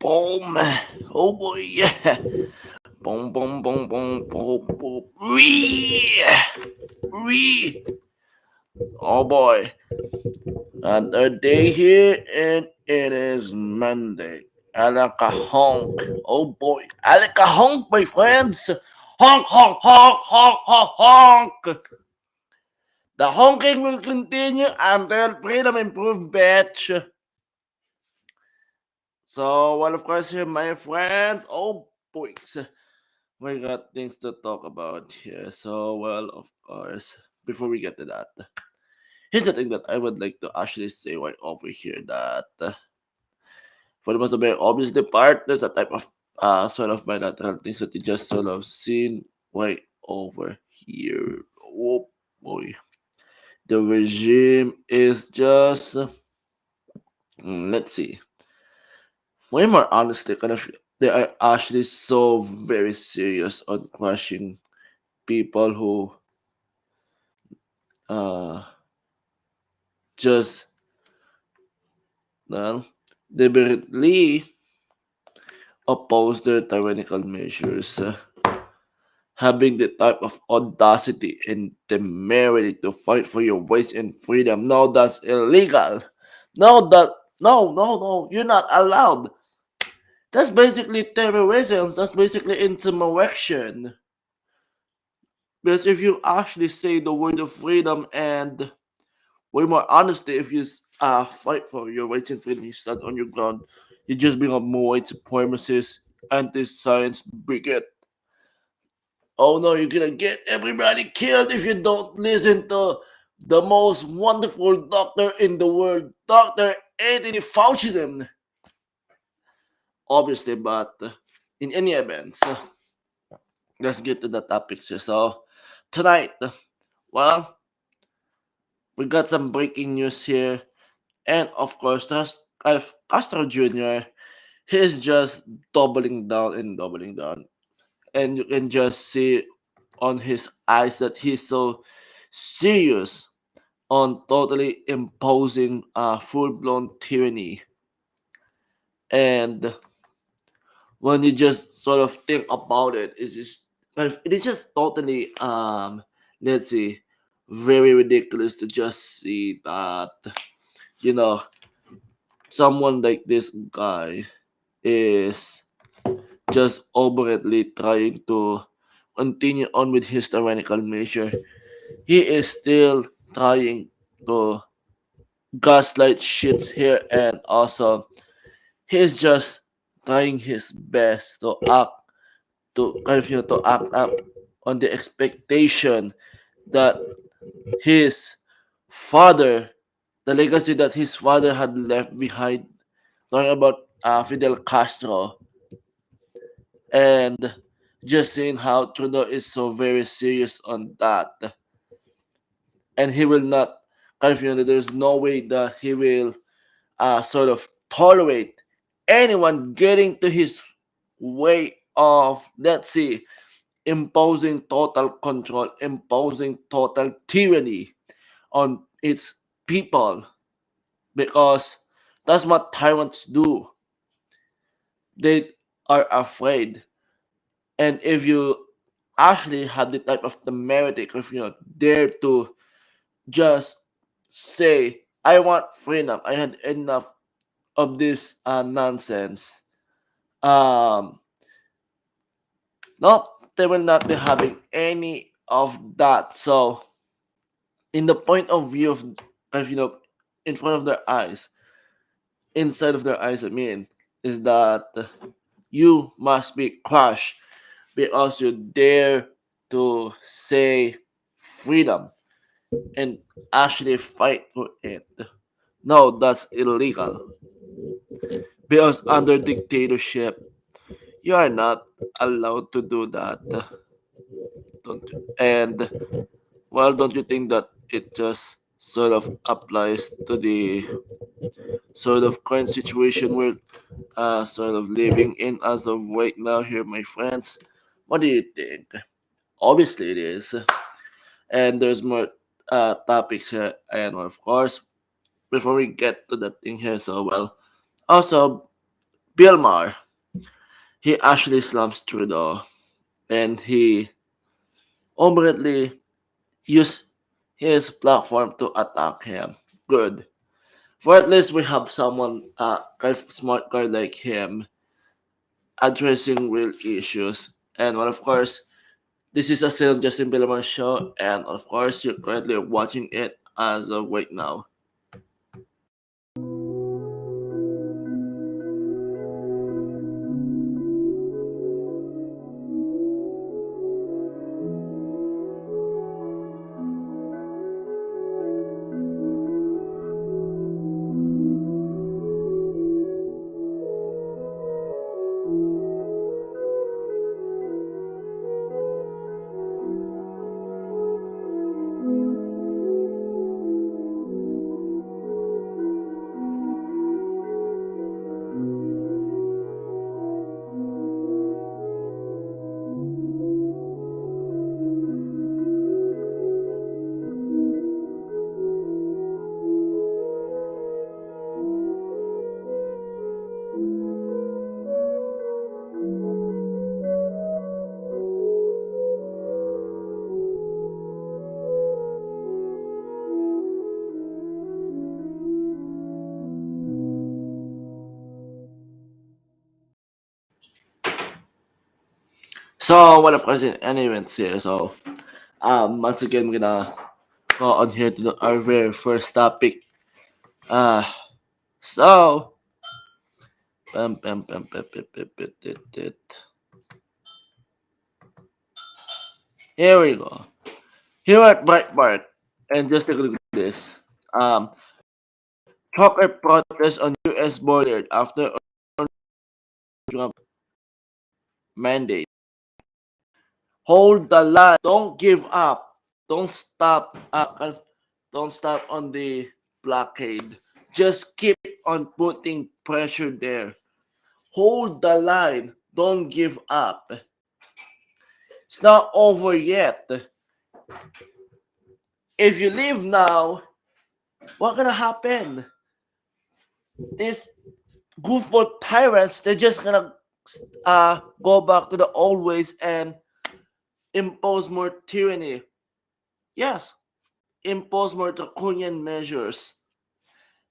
Boom. Oh boy. Yeah. Boom, boom, boom, boom, boom, boom. Wee. Wee. Oh boy. Another day here, and it is Monday. Alakahonk. Oh boy. Alakahonk, my friends. Honk, honk, honk, honk, honk, honk. The honking will continue until freedom improved, bitch. So, well, of course, here, my friends. Oh boys. We got things to talk about here. So, well, of course, before we get to that, here's the thing that I would like to actually say right over here that for the most of it, obviously, the part, there's a type of sort of bilateral things that you just sort of seen right over here. Oh boy. The regime is just, let's see, way more honestly, kind of, they are actually so very serious on crushing people who uh just well, deliberately oppose their tyrannical measures, having the type of audacity and temerity to fight for your rights and freedom. No, that's illegal. No, no, you're not allowed. That's basically terrorism. That's basically insurrection. Because if you actually say the word of freedom and way more honesty, if you fight for your rights and freedom, you stand on your ground, you just bring up more white supremacists, anti-science bigot. Oh no, you're gonna get everybody killed if you don't listen to the most wonderful doctor in the world, Dr. Anthony Fauci. Obviously, but in any event, so let's get to the topics here. So tonight, well, we got some breaking news here, and of course, that's Castro Jr. He's just doubling down and doubling down, and you can just see on his eyes that he's so serious on totally imposing full-blown tyranny. And when you just sort of think about it, it is just totally let's see, very ridiculous to just see that, you know, someone like this guy is just overtly trying to continue on with his tyrannical measure. He is still trying to gaslight shits here, and also he's just trying his best to act to kind of to act up on the expectation that his father, the legacy that his father had left behind, talking about Fidel Castro, and just seeing how Trudeau is so very serious on that, and he will not kind of there's no way that he will sort of tolerate anyone getting to his way of, let's see, imposing total control, imposing total tyranny on its people, because that's what tyrants do. They are afraid, and if you actually have the type of temerity, if you dare to just say, "I want freedom. I had enough of this nonsense." Um, no, they will not be having any of that. So, in the point of view of in front of their eyes, inside of their eyes, I mean, is that you must be crushed because you dare to say freedom and actually fight for it. No, that's illegal. Because under dictatorship, you are not allowed to do that. Don't you? And well, don't you think that it just sort of applies to the sort of current situation we're sort of living in as of right now here, my friends? What do you think? Obviously, it is. And there's more topics here, and of course, before we get to that thing here, so well, also Villamor, he actually slams through though, and he ultimately used his platform to attack him. Good. For at least we have someone kind of smart guy like him addressing real issues. And well, of course, this is a still Justin Villamor show, and of course, you're currently watching it as of right now. So, well, of course, in any events here, so once again, we're gonna go on here to our very first topic. Uh, so, bam, bam, bam, bam, bam, bam, bam, bam, bam. Here we go. Here at Breitbart, and just take a look at this. Trucker protest on U.S. border after Trump mandate. Hold the line. Don't give up. Don't stop. Don't stop on the blockade. Just keep on putting pressure there. Hold the line. Don't give up. It's not over yet. If you leave now, what's gonna happen? These goofball tyrants, they're just gonna go back to the old ways and impose more tyranny. Yes, impose more draconian measures.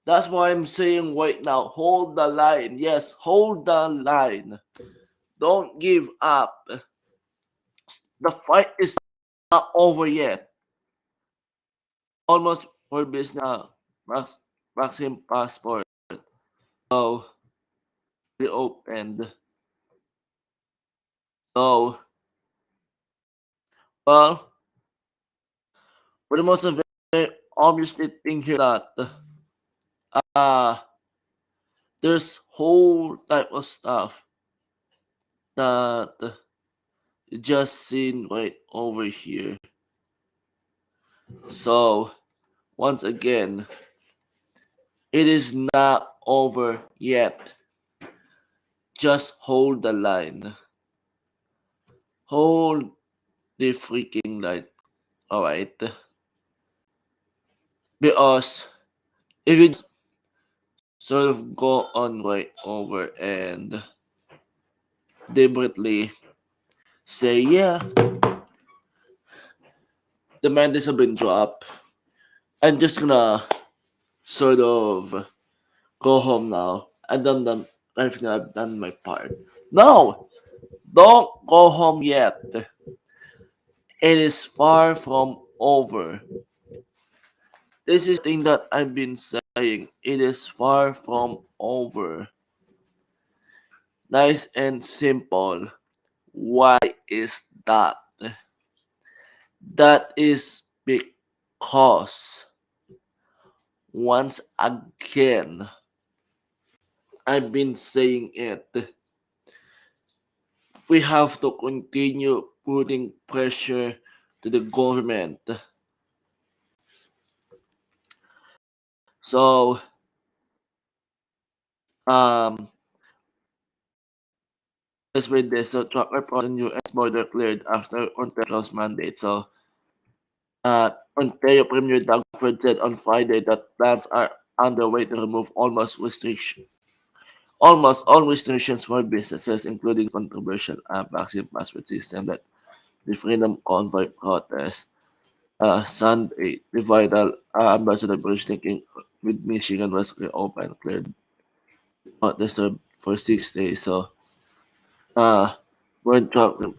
That's why I'm saying right now, hold the line. Yes, hold the line. Don't give up. The fight is not over yet. Almost for business vaccine passport. So reopened. So well, for the most of it, obviously thing here that uh there's whole type of stuff that you just seen right over here. So once again, it is not over yet. Just hold the line. Hold the freaking line. Alright? Because if you sort of go on right over and deliberately say, yeah, the mandates have been dropped, I'm just gonna sort of go home now. I've done my part. No! Don't go home yet. It is far from over. This is the thing that I've been saying. It is far from over. Nice and simple. Why is that? That is because, once again, I've been saying it. We have to continue putting pressure to the government. So, um, let's read this. So, trucker on U.S. border cleared after Ontario's mandate. So, Ontario Premier Doug Ford said on Friday that plans are underway to remove almost restriction. almost all restrictions for businesses, including controversial vaccine passport system that the Freedom Convoy protest, Sunday, the vital Ambassador Bush thinking with Michigan was reopened, cleared protester for 6 days. So, uh, we're talking,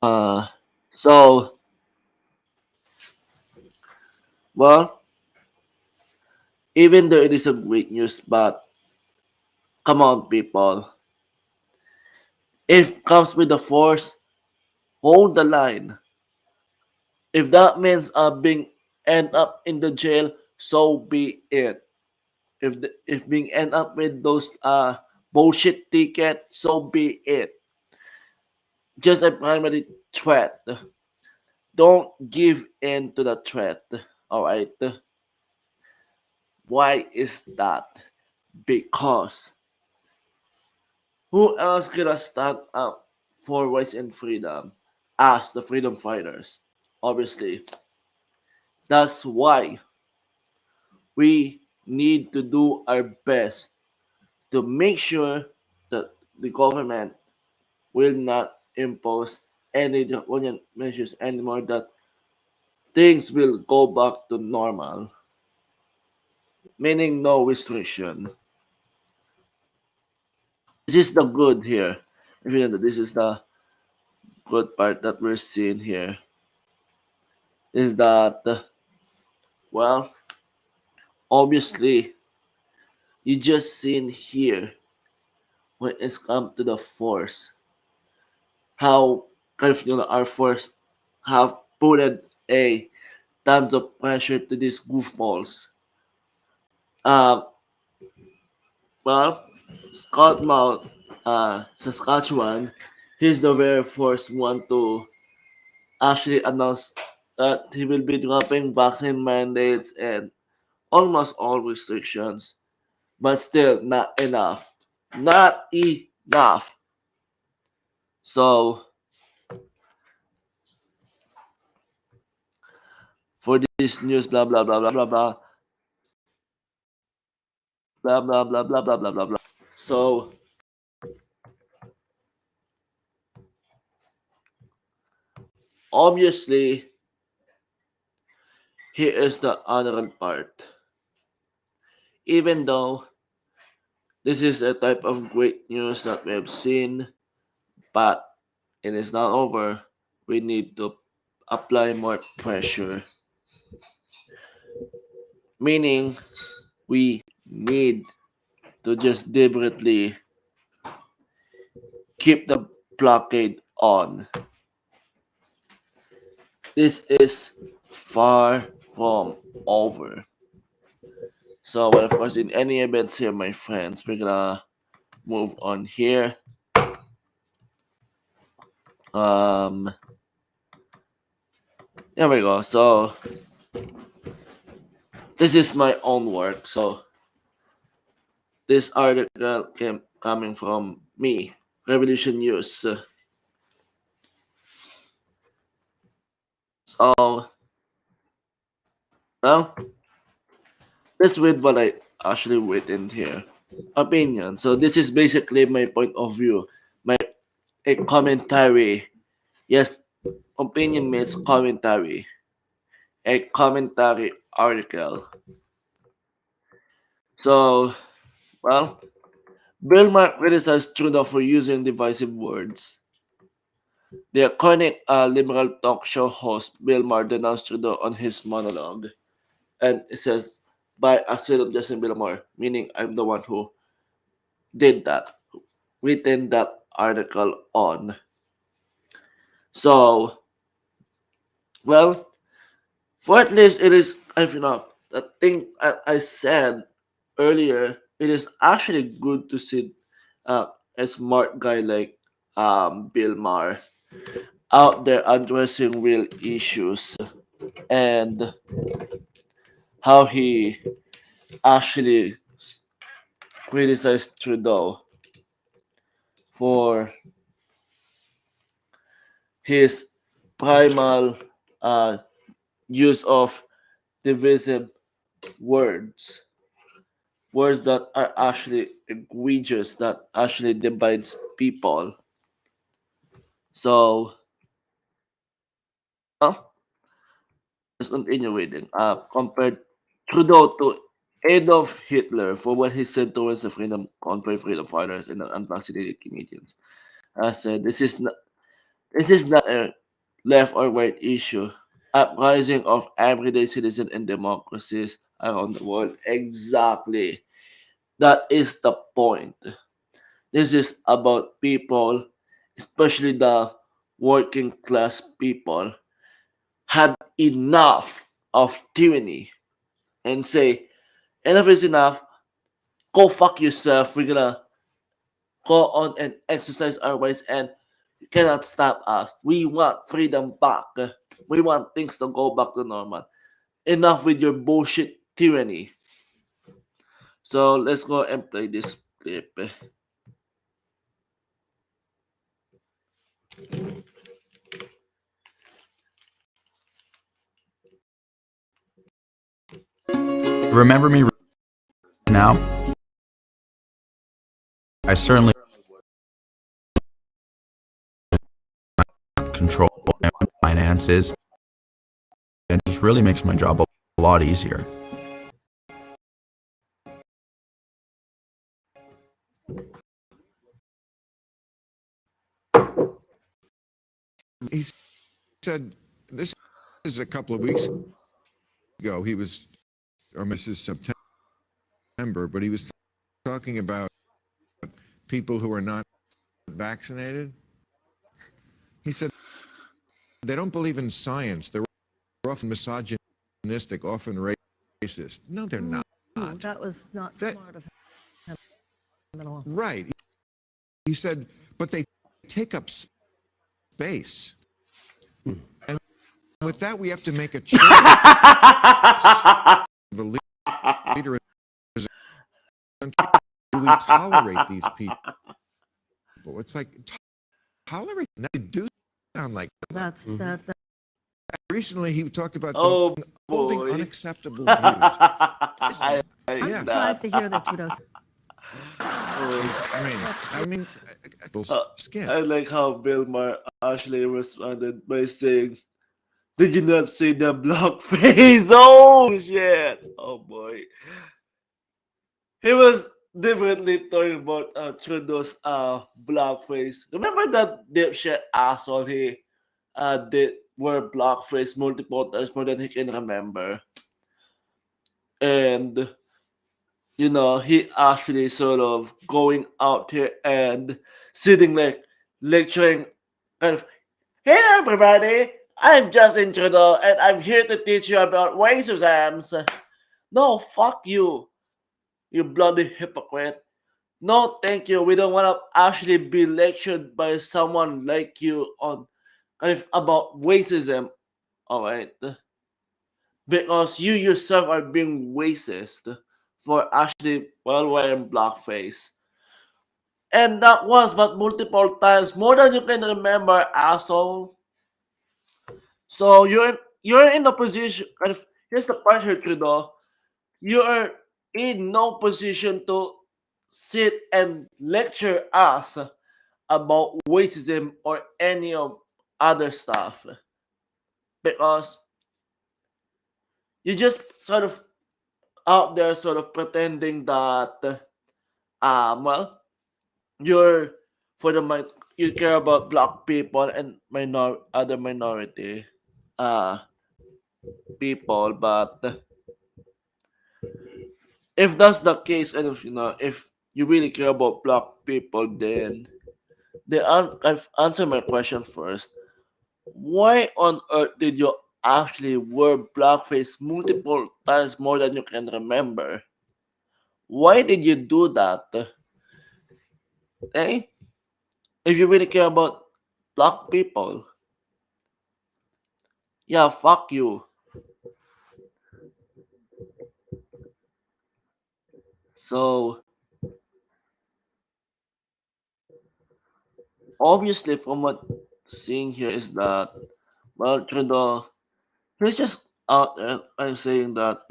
uh, so, well, even though it is a great news, but come on, people. If comes with the force, hold the line. If that means being end up in the jail, so be it. If being end up with those bullshit ticket, so be it. Just a primary threat. Don't give in to the threat. Alright? Why is that? Because who else gonna stand up for rights and freedom? Us, the freedom fighters. Obviously. That's why we need to do our best to make sure that the government will not impose any draconian measures anymore, that things will go back to normal, meaning no restriction. This is the good here. If you know that this is the good part that we're seeing here, is that, well, obviously, you just seen here when it's come to the force, how kind of, our force have put a tons of pressure to these goofballs. Um, well, Scott Mount, Saskatchewan, he's the very first one to actually announce that he will be dropping vaccine mandates and almost all restrictions, but still not enough. Not enough. So, for this news, blah blah blah blah blah blah blah blah blah blah blah blah blah blah. So, obviously, here is the honorable part. Even though this is a type of great news that we have seen, but it is not over. We need to apply more pressure, meaning we need to just deliberately keep the blockade on. This is far from over. So, well, of course, in any events here, my friends, we're gonna move on here. Um, there we go. So, this is my own work. So, this article came coming from me, Revolution News. So, well, let's read what I actually written here. Opinion. So this is basically my point of view, my a commentary. Yes, opinion means commentary. A commentary article. So, well, Villamor criticized Trudeau for using divisive words. The iconic liberal talk show host Villamor denounced Trudeau on his monologue, and it says, "By Asseylum Justin Villamor," meaning I'm the one who did that, written that article on. So, well, for at least it is, I you know, the thing I said earlier, it is actually good to see a smart guy like Bill Maher out there addressing real issues, and how he actually criticized Trudeau for his primal uh, use of divisive words. words that are actually egregious, that actually divides people. So, let's continue reading. Compared Trudeau to Adolf Hitler for what he said towards the freedom convoy, freedom fighters, and the unvaccinated Canadians. I said, this is not a left or right issue. Uprising of everyday citizens and democracies around the world. Exactly. That is the point. This is about people, especially the working class people, had enough of tyranny and say, enough is enough, go fuck yourself, we're gonna go on and exercise our rights and you cannot stop us. We want freedom back. We want things to go back to normal. Enough with your bullshit tyranny. So let's go and play this clip. Remember me now? I certainly control my finances, and it just really makes my job a lot easier. He said, this is a couple of weeks ago, he was, or Mrs. September, but he was talking about people who are not vaccinated. He said, they don't believe in science. They're often misogynistic, often racist. No, they're not. That was not smart of him at all. Right. He said, but they take up space. And with that, we have to make a choice. The leader is a country. Do we tolerate these people? It's like, tolerate? No, they do sound like That's that. recently he talked about Oh holding boy. unacceptable views. I I'm like surprised that. to hear that Trudeau. I mean, skin. I like how Villamor actually responded by saying, did you not see the block face? Oh shit! Oh boy. He was definitely talking about Trudeau's block face. Remember that dipshit asshole he did wear blackface multiple times more than he can remember? And he actually sort of going out here and sitting like lecturing kind of, hey everybody, I'm Justin Trudeau and I'm here to teach you about racism. No, fuck you, you bloody hypocrite. No, thank you. We don't want to actually be lectured by someone like you on kind of about racism, alright? Because you yourself are being racist for actually well wearing blackface. And not once but multiple times, more than you can remember, asshole. So you're in a position kind of, here's the part here, Trudeau. You're in no position to sit and lecture us about racism or any of other stuff. Because you just sort of out there sort of pretending that well, you're for the you care about black people and other minority uh people, but if that's the case, and if you really care about black people, then I've answered my question first. Why on earth did you actually wear blackface multiple times more than you can remember? Why did you do that? Eh? If you really care about black people, yeah, fuck you. So obviously, from what seeing here is that, well, Trudeau, he's just out there and saying that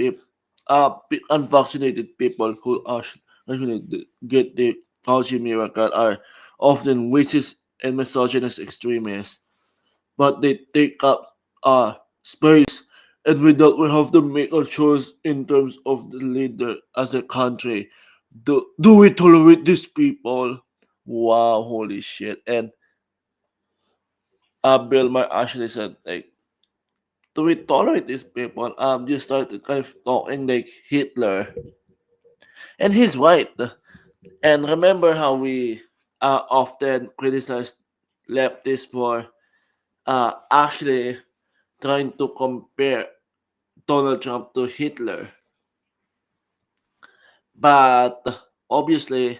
unvaccinated people who actually get the Fauci miracle are often racist and misogynist extremists, but they take up space, and we have to make a choice in terms of the leader as a country. Do we tolerate these people? Wow, holy shit! And Bill Maher actually said like, do we tolerate these people? You started kind of talking like Hitler, and he's right. And remember how we often criticize leftists for actually trying to compare Donald Trump to Hitler. But obviously,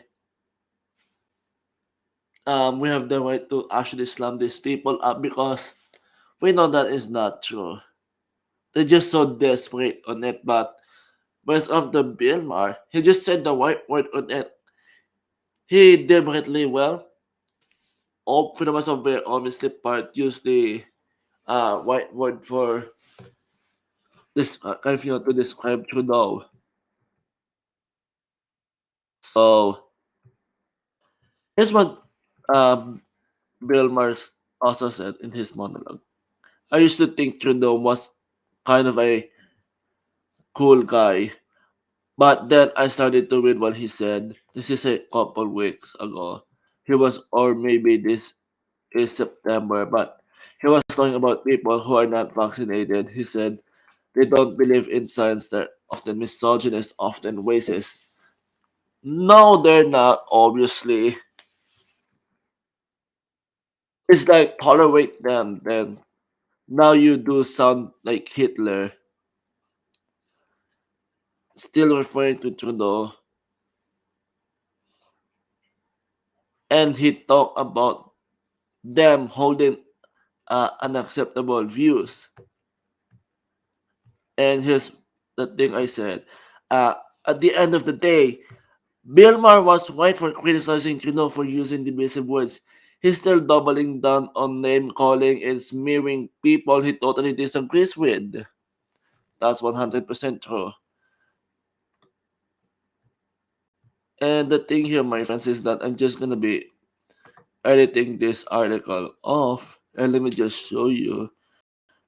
we have the right to actually slam these people up because we know that is not true. They're just so desperate on it. But when it's up to Bill Maher, he just said the right word on it. He deliberately, well, all for the most of it, honestly, part used the white word for this kind of to describe Trudeau. So here's what um, Bill Maher also said in his monologue. I used to think Trudeau was kind of a cool guy, but then I started to read what he said. This is a couple weeks ago. He was, or maybe this is September, but he was talking about people who are not vaccinated. He said they don't believe in science. They're often misogynist, often racist. No, they're not, obviously. It's like tolerate them, then now you do sound like Hitler, still referring to Trudeau, and he talked about them holding unacceptable views. And here's the thing I said. Uh, at the end of the day, Bill Maher was right for criticizing Trudeau for using divisive words. He's still doubling down on name calling and smearing people he totally disagrees with. That's 100% true. And the thing here, my friends, is that I'm just gonna be editing this article off. And let me just show you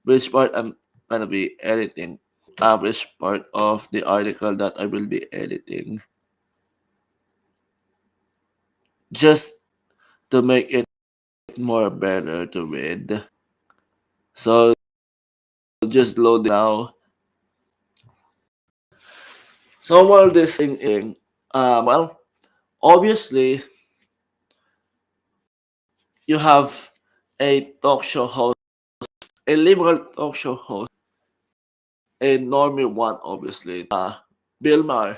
which part I'm gonna be editing. Which part of the article that I will be editing. Just to make it more better to read. So just load it now. So while this thing is, well, obviously you have a talk show host, a liberal talk show host, a normie one, obviously, Bill Maher.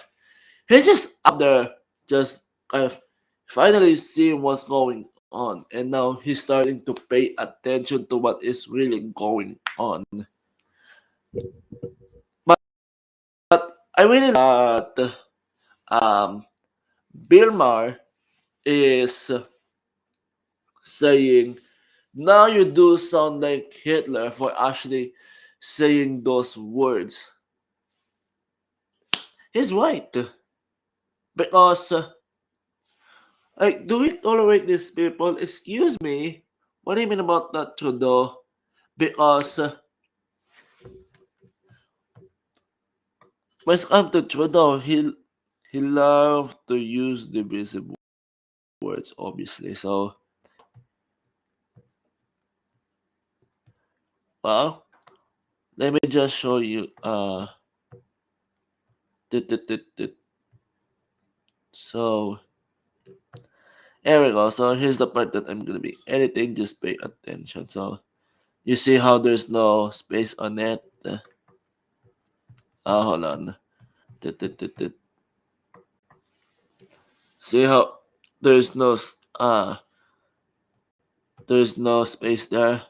He's just up there, just kind of finally seeing what's going on, and now he's starting to pay attention to what is really going on. But I really like that Bill Maher is saying, now you do sound like Hitler for actually saying those words. He's right. Because, like, do we tolerate these people? Excuse me. What do you mean about that, Trudeau? Because when it comes to Trudeau, he loved to use divisive words, obviously. So, well, let me just show you. Tit, tit, tit, tit. So, here we go. So here's the part that I'm gonna be editing. Just pay attention. So you see how there's no space on it. Hold on. Tit, tit, tit, tit. See how there's no there's no space there.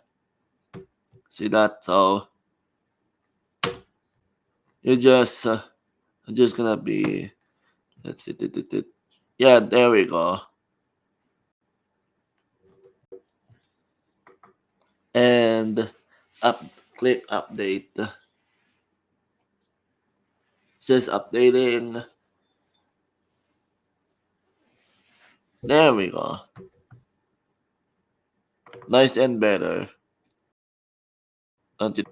See that? So you just just gonna be, let's see. Tit, tit, tit. Yeah, there we go. And up click update. Says updating. There we go. Nice and better. Until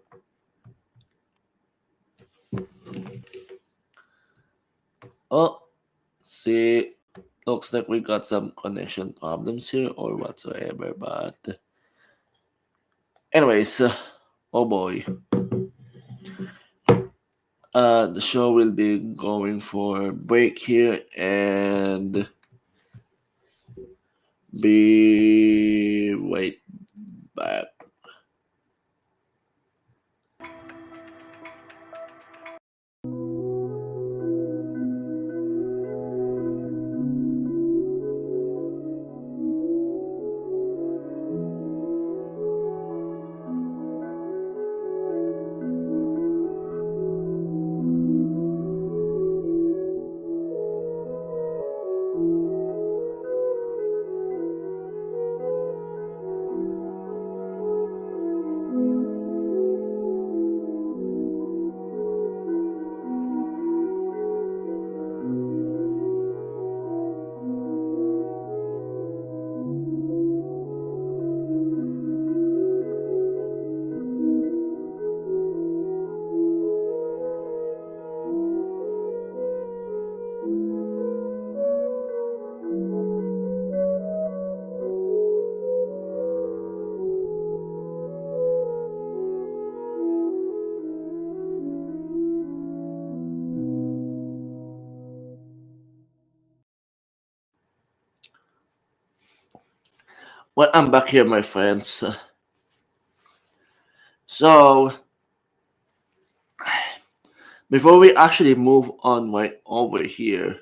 oh, see, looks like we got some connection problems here or whatsoever. But anyways, oh boy, the show will be going for a break here and be right back. Well, I'm back here, my friends. So, before we actually move on right over here,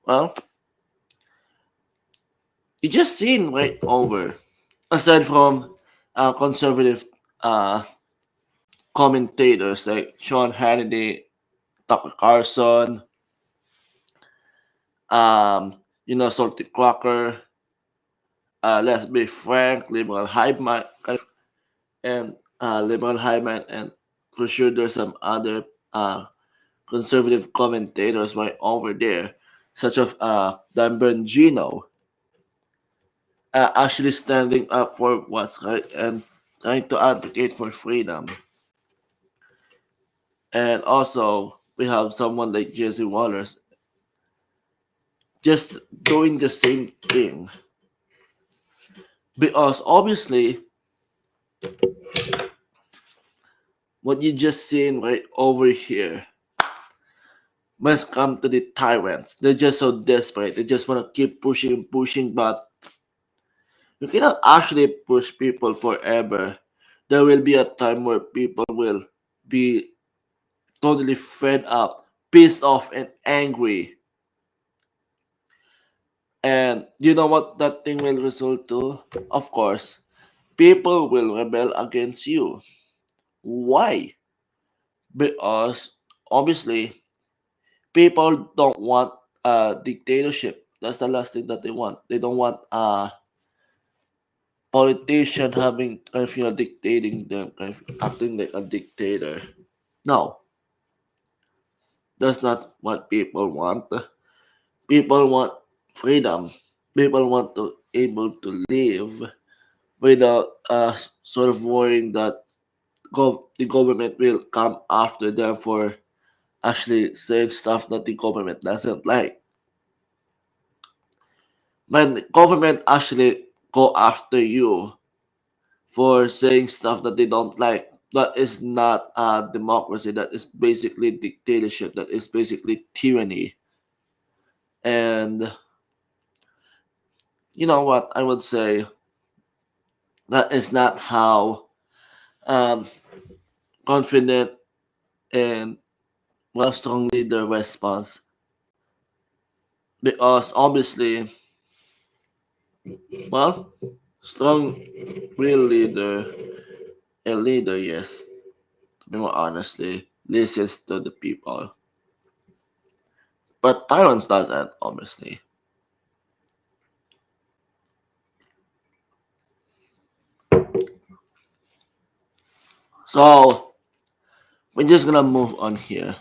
well, you just seen right over, aside from conservative uh, commentators like Sean Hannity, Tucker Carlson, Salty Crocker, let's be frank, liberal hype man, and liberal hype man, and for sure there's some other uh, conservative commentators right over there, such as Dan Bongino, actually standing up for what's right and trying to advocate for freedom. And also, we have someone like Jesse Wallace just doing the same thing. Because obviously, what you just seen right over here must come to the tyrants. They're just so desperate. They just want to keep pushing and pushing, but you cannot actually push people forever. There will be a time where people will be totally fed up, pissed off, and angry. And you know what that thing will result to? Of course, people will rebel against you. Why? Because obviously people don't want dictatorship. That's the last thing that they want. They don't want a politician having dictating them, acting like a dictator. No, that's not what people want. People want freedom. People want to able to live without sort of worrying that the government will come after them for actually saying stuff that the government doesn't like. When the government actually go after you for saying stuff that they don't like, that is not a democracy. That is basically dictatorship. That is basically tyranny. And you know what? I would say that is not how um, confident and well strongly the response. Because obviously, well, strong real leader, a leader, yes, to be more honestly, listens to the people. But tyrants doesn't, obviously. So we're just gonna move on here.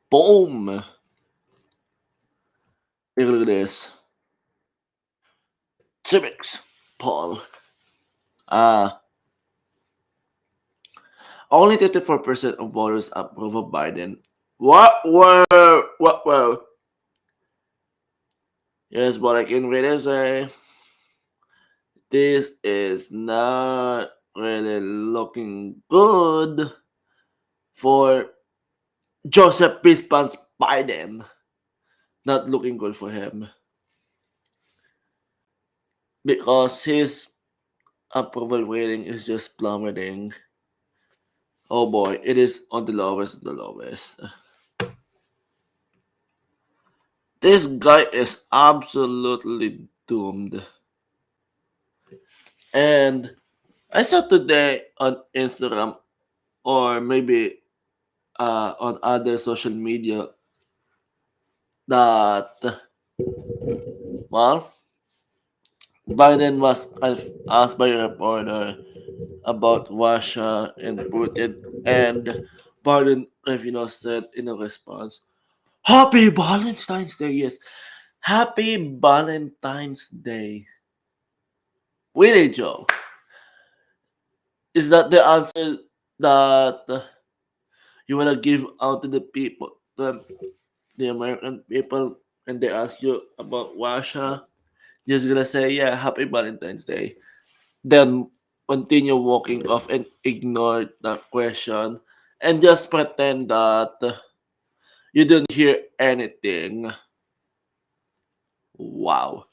Boom! Take a look at this. Civics, Paul. Uh, Only 34% of voters approve of Biden. What were? What were? Here's what I can really say. This is not really looking good for Joseph Bispan's Biden. Not looking good for him. Because his approval rating is just plummeting. Oh boy, it is on the lowest of the lowest. This guy is absolutely doomed. And I saw today on Instagram or maybe on other social media that, well, Biden was asked by a reporter about Russia and Putin, and Biden, said in a response, "Happy Valentine's Day, yes, Happy Valentine's Day." Really, Joe? Is that the answer that you wanna give out to the people, the American people, when they ask you about Russia? Just gonna say, yeah, Happy Valentine's Day. Then continue walking off and ignore that question and just pretend that you didn't hear anything. Wow.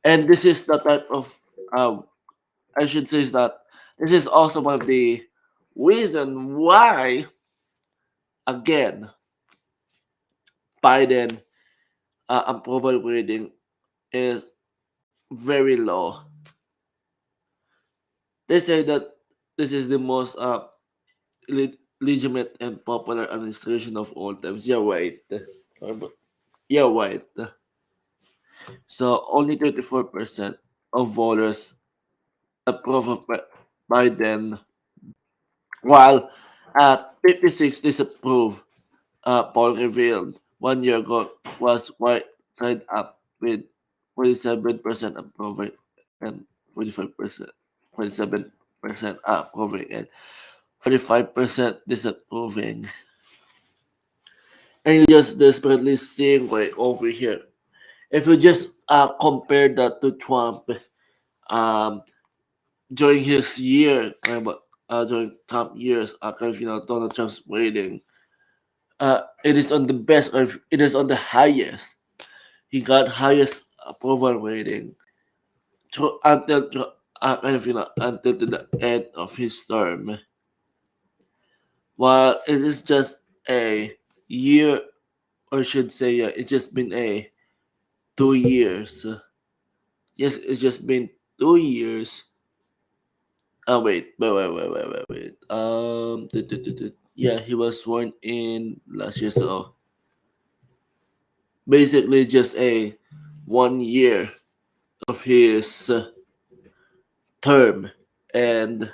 And this is the type of, uh, I should say is that this is also one of the reason why, again, Biden approval rating is very low. They say that this is the most legitimate and popular administration of all times. Yeah, right. Yeah, right. So only 34% of voters approve of Biden, while 56 disapprove. Poll revealed 1 year ago was right side up with 47% approving and 45%, 47% approving and 45% disapproving. And you just desperately seeing right over here. If you just compare that to Trump, um, during his year, during Trump years, Donald Trump's rating, it is on the best, or it is on the highest. He got highest approval rating until to the end of his term. While it is just a year, or should say, yeah, it's just been a 2 years. Yes, it's just been 2 years. Oh wait. Yeah, he was sworn in last year, so basically just a 1 year of his term. And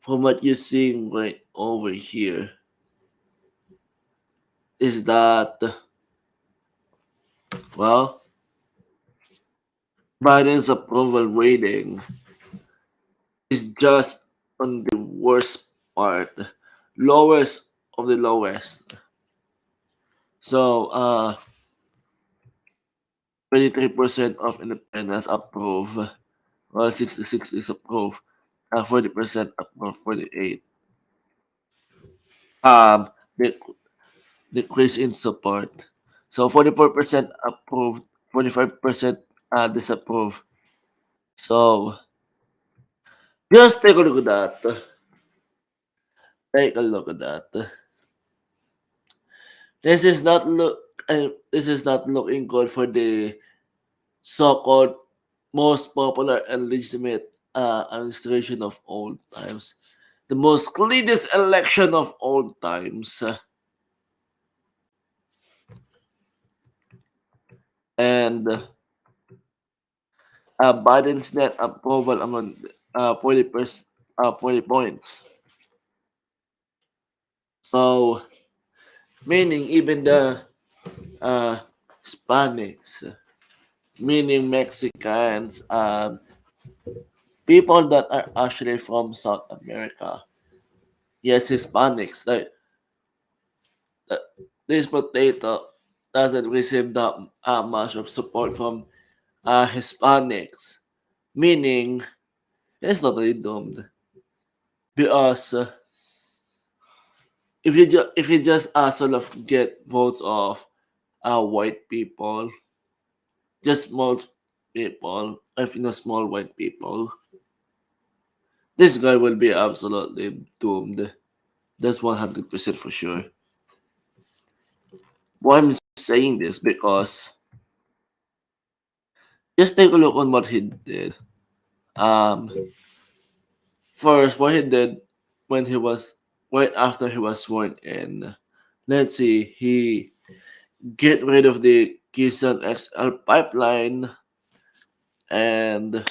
from what you're seeing right over here is that, well, Biden's approval rating is just on the worst part, lowest of the lowest. So 23% of independents approve, while 66 disapprove, 40% approve, 48 the decrease in support. So 44% approved, 45% disapprove. So just take a look at that. Take a look at that. This is not this is not looking good for the so-called most popular and legitimate administration of all times. The most cleanest election of all times. And Biden's net approval among 40 points. So meaning even the uh, Hispanics, meaning Mexicans, people that are actually from South America. Yes, Hispanics. Like uh, this potato doesn't receive that much of support from Hispanics, meaning it's totally doomed because if you just sort of get votes of white people, just small people, if you know small white people, this guy will be absolutely doomed. That's 100% for sure. Why I'm saying this because just take a look on what he did. Um, First, what he did when he was right after he was sworn in. Let's see, he get rid of the Keystone XL pipeline and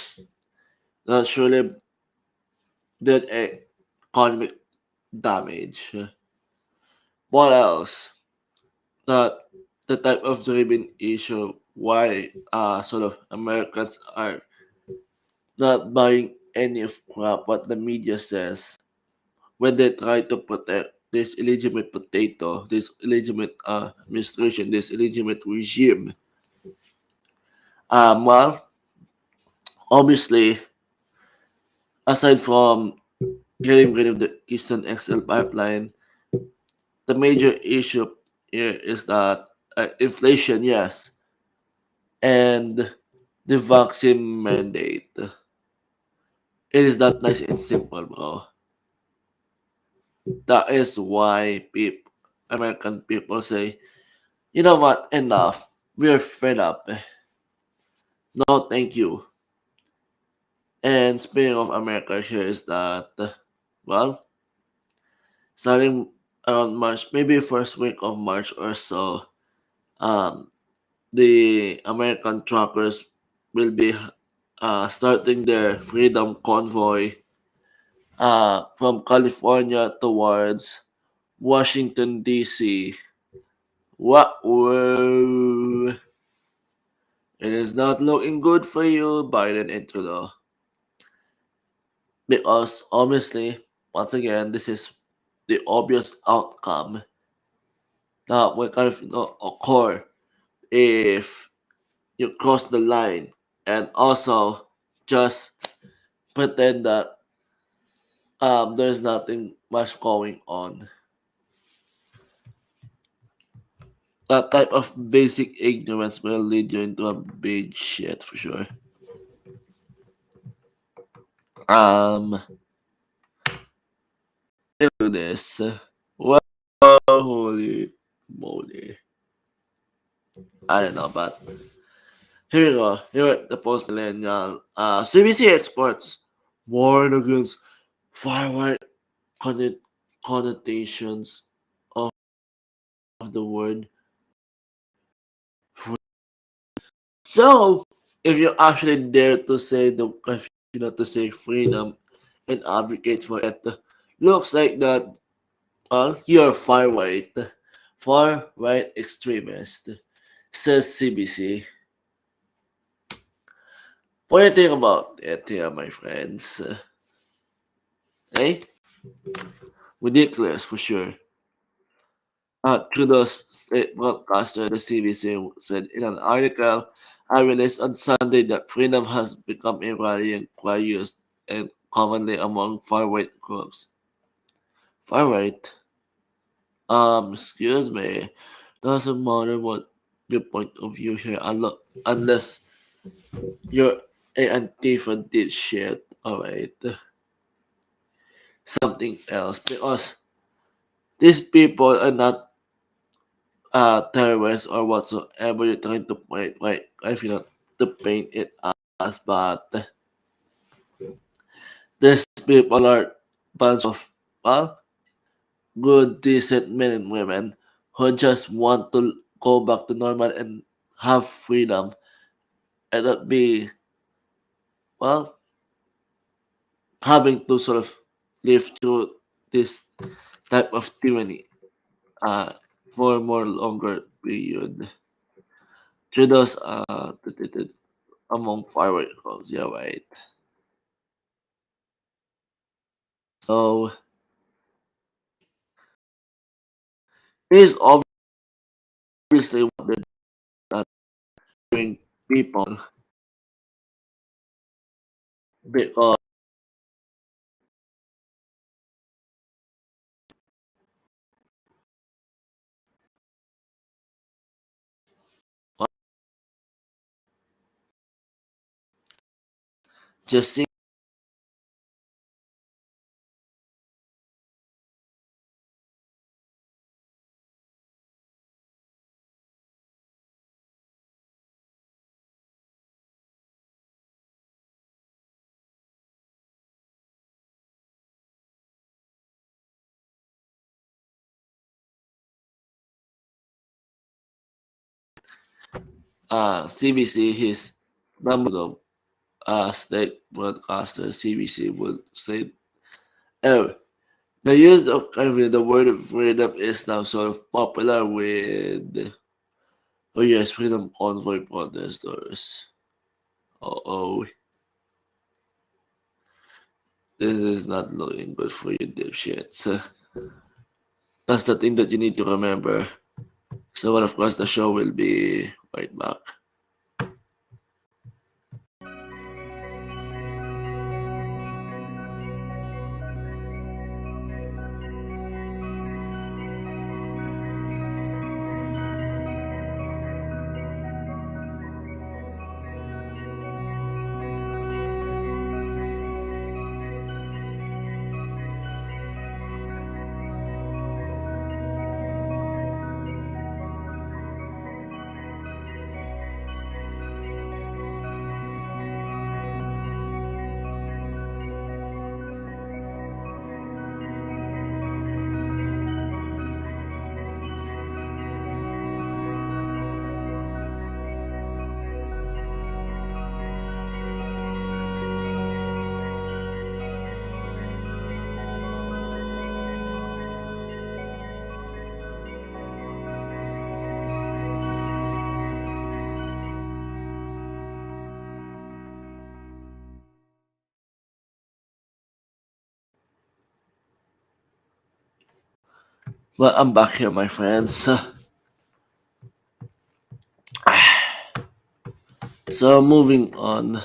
that surely did economic damage. What else? That the type of driven issue why sort of Americans are not buying any of crap what the media says when they try to protect this illegitimate potato, this illegitimate administration, this illegitimate regime. Well, obviously, aside from getting rid of the Eastern XL pipeline, the major issue here is that inflation, yes, and the vaccine mandate. It is that nice and simple, bro. That is why American people say, you know what, enough. We're fed up. No, thank you. And speaking of America, here is that, well, starting around March, maybe first week of March or so, um, the American truckers will be starting their freedom convoy from California towards Washington, D.C. What? Whoa. It is not looking good for you, Biden and Trudeau. Because obviously, once again, this is the obvious outcome that will kind of occur if you cross the line and also just pretend that there's nothing much going on. That type of basic ignorance will lead you into a big shit for sure. Um, do this. Well, holy moly. I don't know, but here we go. Here at the post millennial. CBC experts warn against far-right connotations of the word. So, if you actually dare to say to say freedom and advocate for it, looks like that you're far right extremist, says CBC. What do you think about it here, my friends? Eh? Ridiculous for sure. Trudeau's state broadcaster, the CBC, said in an article I released on Sunday that freedom has become a rallying cry used and commonly among far-right groups. Far-right? Excuse me. Doesn't matter what your point of view here, unless you're a Antifa did shit, alright? Something else, because these people are not terrorists or whatsoever you're trying to point, right? I feel like to paint it as, but these people are bunch of well, good, decent men and women who just want to go back to normal and have freedom and not be well having to sort of live through this type of tyranny. Uh, for a more longer period. Through those among fireworks, yeah, right. So it is obviously what they're not doing people because just seeing CBC his number of state broadcaster CBC would say, oh, the use of kind of the word of freedom is now sort of popular with yes, freedom convoy protesters. Oh, this is not looking good for you, dipshits. That's the thing that you need to remember. So, well, of course, the show will be right back. Well, I'm back here, my friends. So, moving on.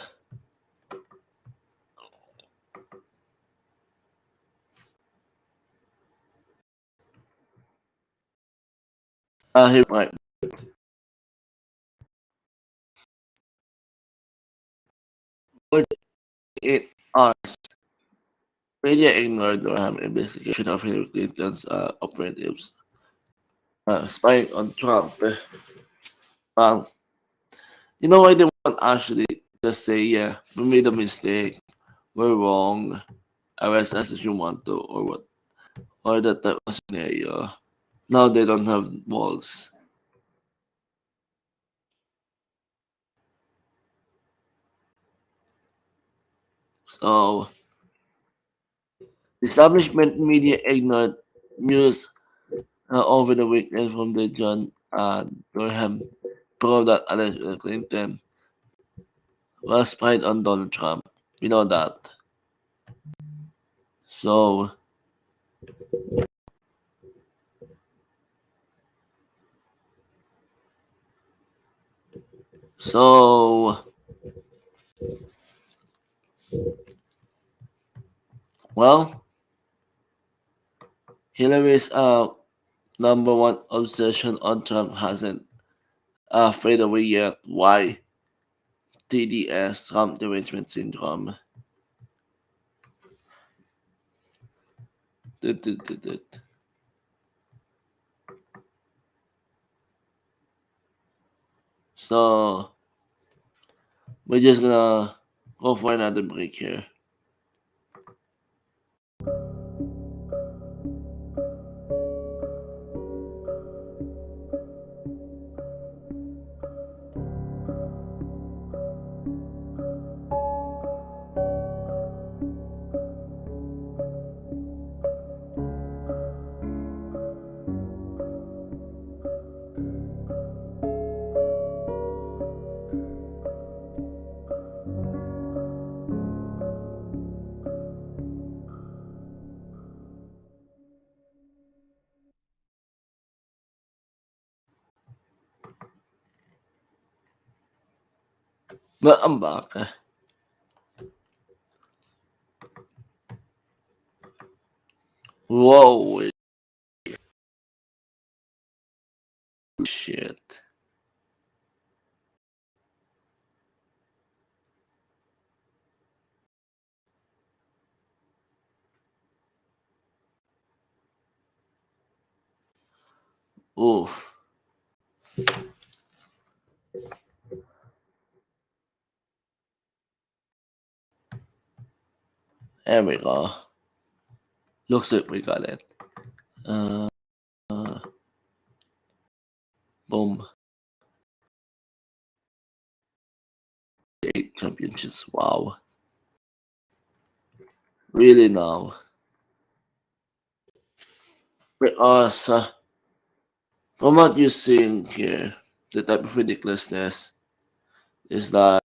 Here, right. 48 hours. Media ignored Durham investigation of Hillary Clinton's operatives spying on Trump. Um, you know why they won't actually just say, yeah, we made a mistake, we're wrong, arrest us if you want to, or what, or that type of scenario. Now they don't have walls. So, the establishment media ignored news over the weekend from the John Durham probe that alleged Clinton was spied on Donald Trump. We know that. So, so, well, Hillary's number one obsession on Trump hasn't faded away yet. Why? TDS, Trump derangement syndrome. Dut, dut, dut, dut. So, we're just gonna go for another break here. But I'm back. Whoa, shit. Oof. There we go. Looks like we got it. Uh, boom. 8 championships. Wow. Really now. Because from what you're seeing here, the type of ridiculousness is that,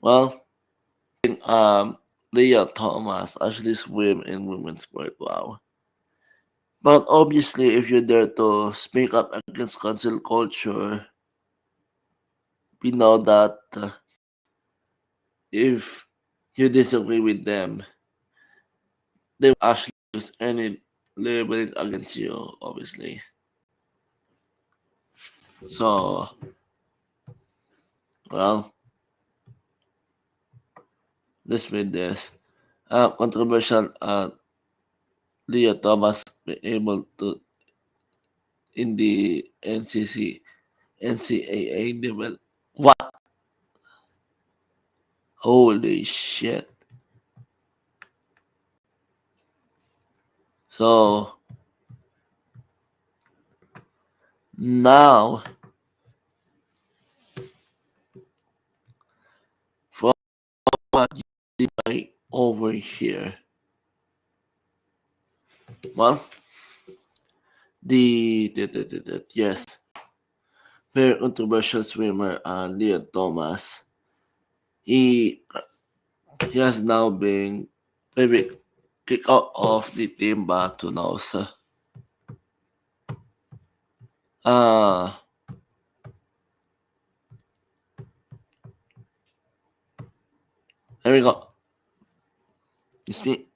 well, Leah Thomas actually swim in women's sport. Wow. But obviously, if you're there to speak up against cancel culture, we know that if you disagree with them, they will actually use any labeling against you, obviously. So, well, let's read this. Controversial Leah Thomas be able to in the NCAA level. What? Holy shit. So, now, from what you see right over here, well, yes, very controversial swimmer Leah Thomas. He he has now been maybe kicked out of the team back to now. So, uh, there we go. It's me.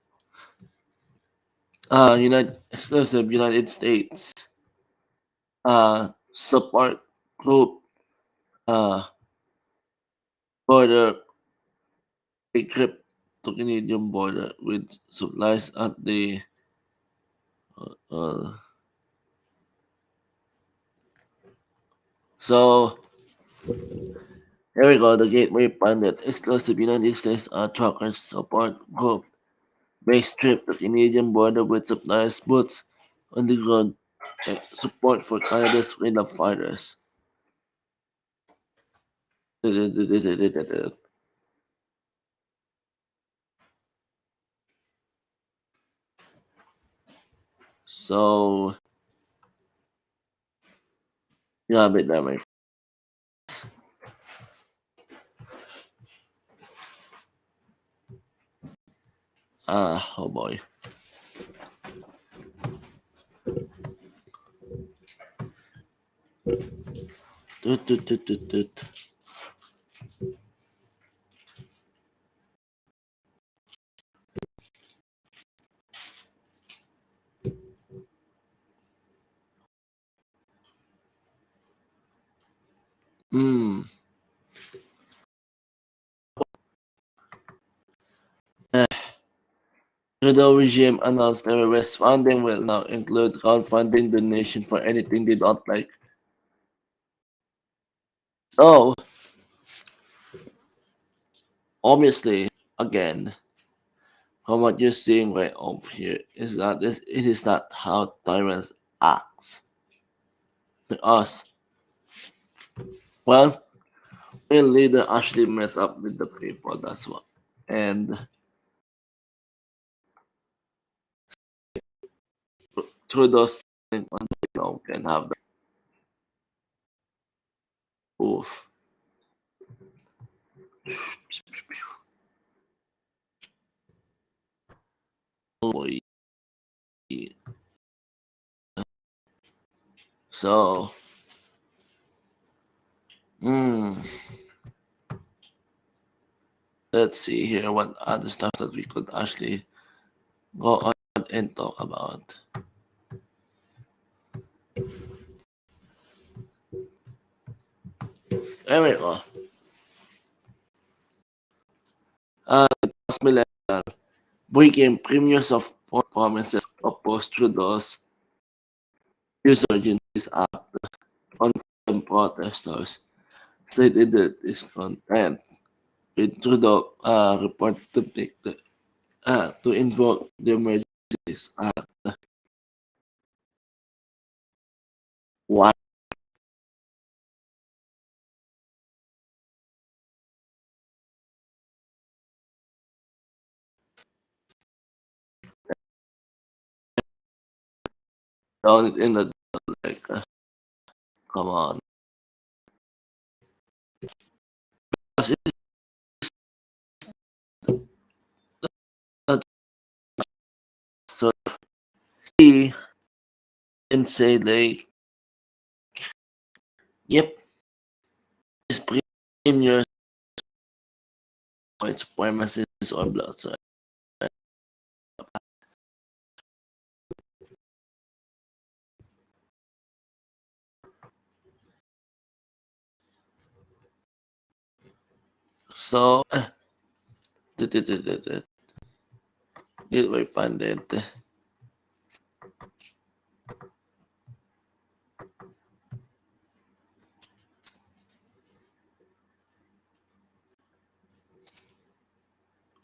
United exclusive United States support group border equipped to Canadian border with supplies at the uh, so here we go. The Gateway Pilot exclusive United States truckers support group makes trip to Canadian border with supplies, boots on the ground, support for Canada's freedom fighters. So yeah, bit that my oh boy. Tut, tut, tut, tut, tut. Hmm. Trudeau regime announced their West funding will now include crowdfunding donation for anything they don't like. So, obviously, again, from what you're seeing right over here, is that it is not how tyrants acts. Because, well, a leader actually mess up with the people, that's what. And through those things, can have the oof. Oh boy. So, Hmm. Let's see here what other stuff that we could actually go on and talk about. There we go. The past millennial became premiers of promises opposed Trudeau's Resurgency's act on protesters stated that is content with Trudeau report to take to invoke the Emergencies Act. One down in the like, come on. Because it's not so he and say like, yep, his premiers white supremacists or blood. So, did we find it?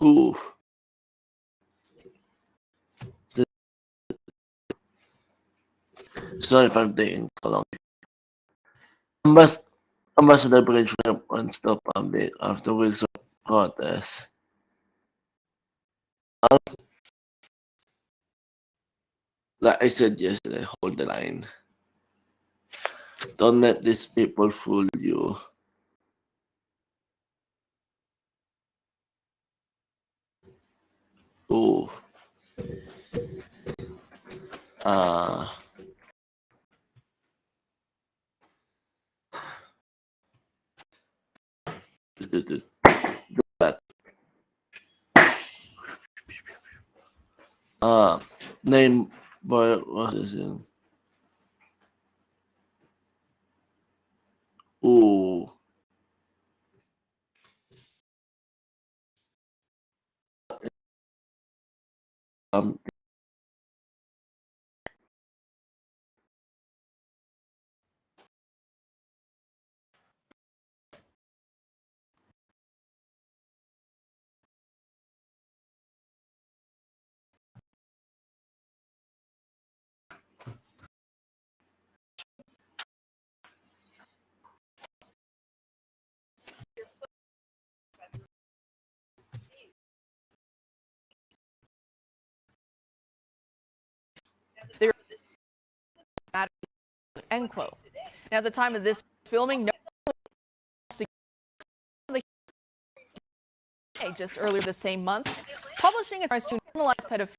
Ooh. Sorry if I'm taking so long. Ambas- Ambassador Bridge went to public after weeks of protests. Like I said yesterday, hold the line. Don't let these people fool you. Ooh. Uh, do that. Uh, name boy was this in? Ooh. Um, End quote. Now, at the time of this filming, no just earlier this same month, publishing its to normalize pedophilia.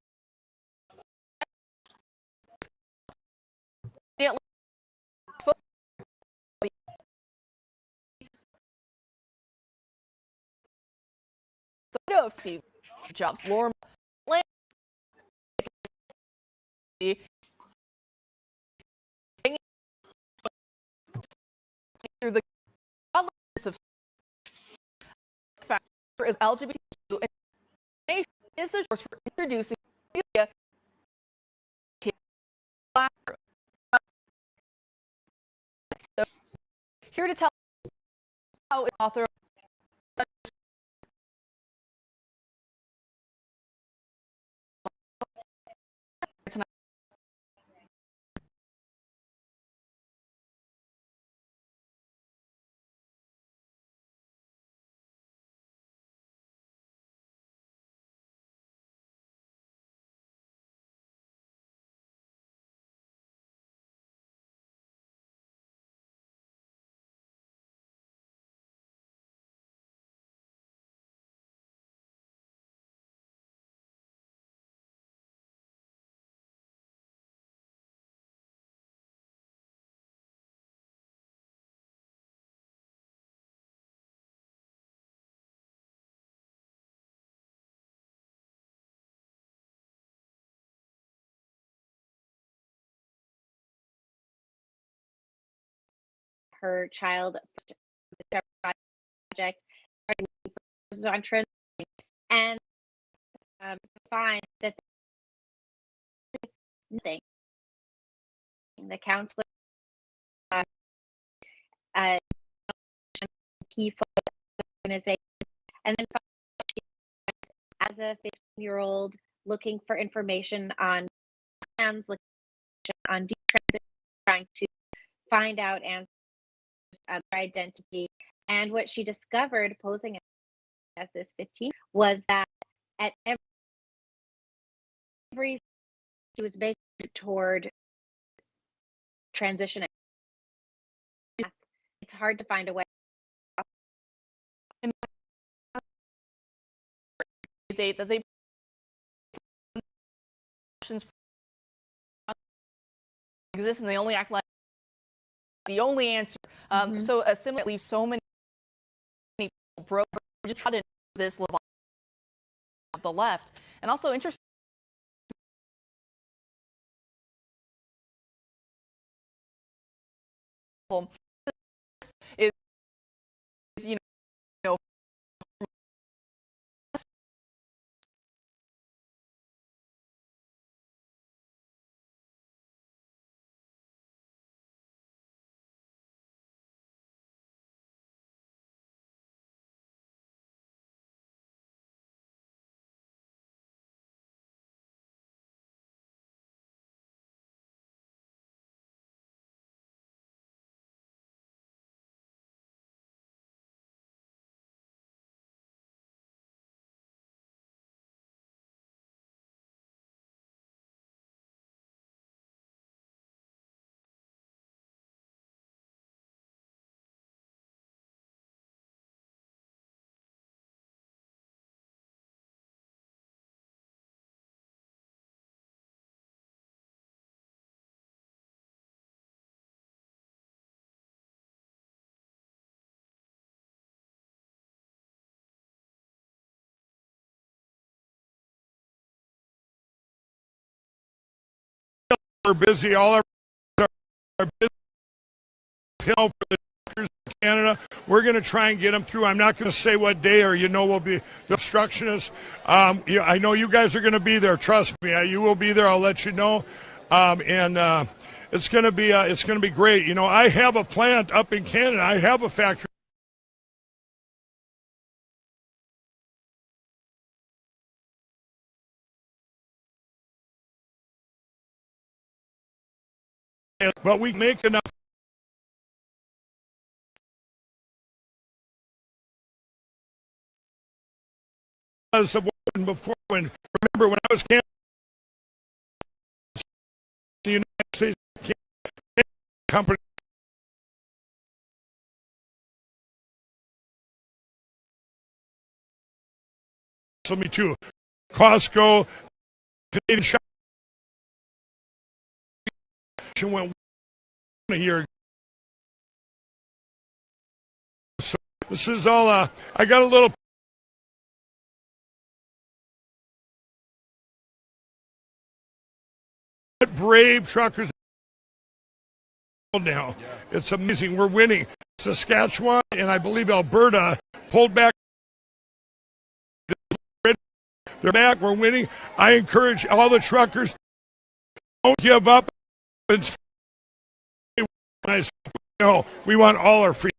Photo of Steve Jobs, Laura through the godliness of factor is LGBTQ and is the source for introducing pedophilia to classroom. So, here to tell how author her child project was on trend and find that nothing. The counselor uh, key organization, and then as a 15-year-old looking for information on plans, looking on detransit, trying to find out answers of their identity. And what she discovered posing as this 15 was that at every she was based toward transitioning. It's hard to find a way. They options exist and they only act like the only answer. So similarly, so many people broke just try to this level of the left, and also interesting. Is you know we're busy. All our business for the truckers in Canada. We're going to try and get them through. I'm not going to say what day, or we'll be the obstructionists. I know you guys are going to be there. Trust me, you will be there. I'll let you know. It's going to be great. I have a plant up in Canada. I have a factory. But we make enough. Before, remember when I was camping the United States company. So me too. Costco, Canadian shop went a year. So this is all. I got a little. Brave truckers now. It's amazing. We're winning. Saskatchewan and I believe Alberta pulled back. They're back. We're winning. I encourage all the truckers, don't give up. No, we want all our free.